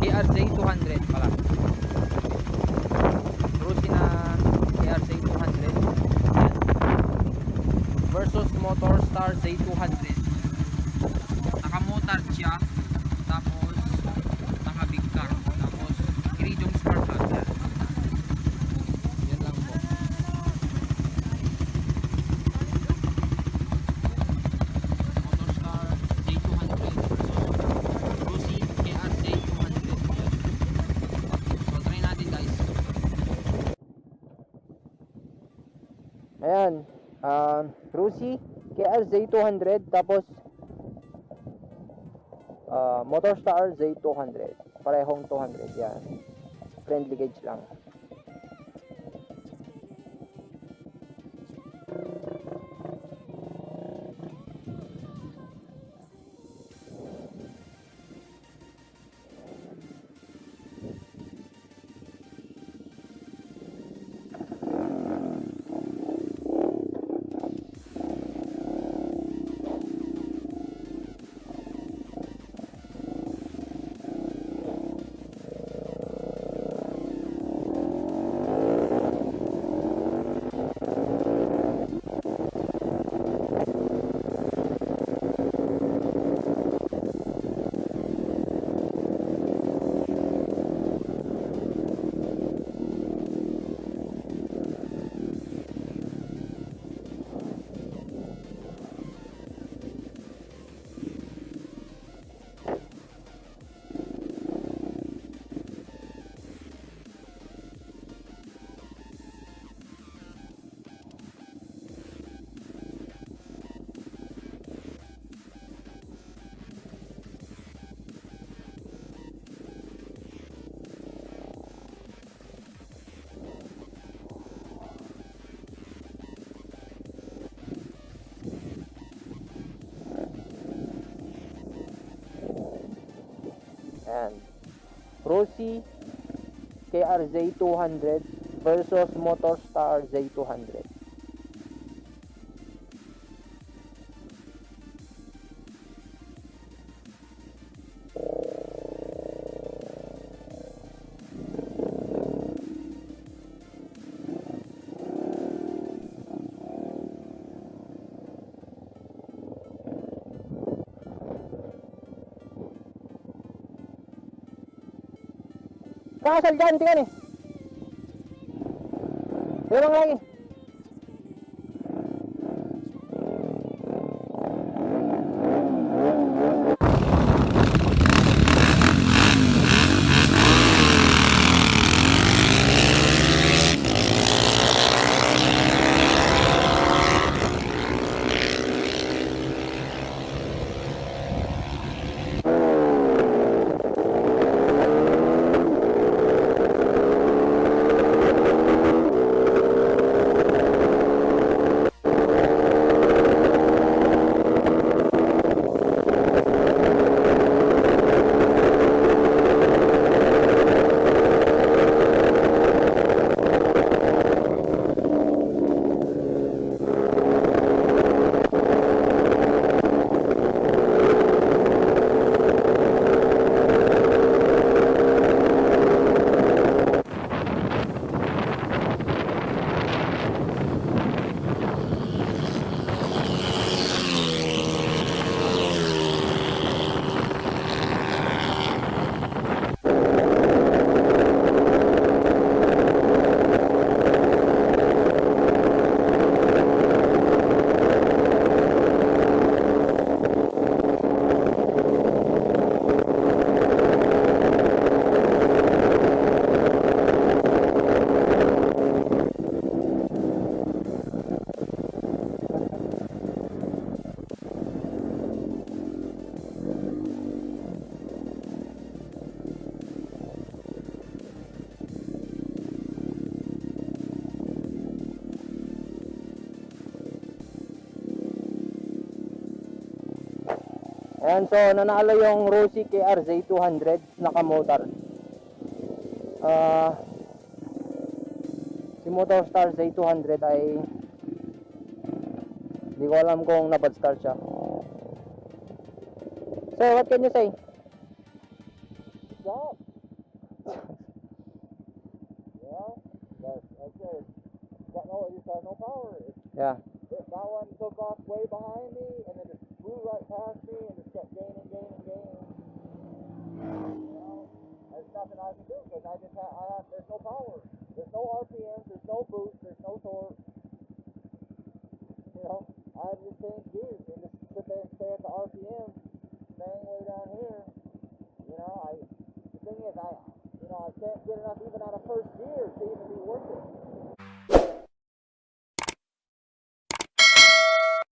KRZ200 pala. RUSI na KRZ200 versus MOTORSTAR Z200. Naka-motor siya, tapos naka-big car, tapos IRIDIUM SPARKPLUG. Yan lang po. MOTORSTAR Z200 versus RUSI KRZ200. So try natin guys. Ayan, RUSI KRZ200 tapos MOTORSTAR Z200, parehong 200 yan, friendly gauge lang. And RUSI KRZ200 versus MOTORSTAR Z200. Kakasal dyan, tingnan eh. Tingnan lagi. Ayan, so nanalo yung RUSI KRZ200 naka-motor. Si MOTORSTAR Z200 ay hindi ko alam kung napad start siya. So, what can you say? Stop. Yeah, that's okay. Got no, it just has no power. Yeah. That one took off way behind me and then just flew right past me and just kept gaining. You know, there's nothing I can do because there's no power. There's no RPMs, there's no boost, there's no torque. You know, I just change gears and just sit there and stay at the RPM, staying way down here. You know, the thing is, I can't get enough even out of first gear to even be worth it.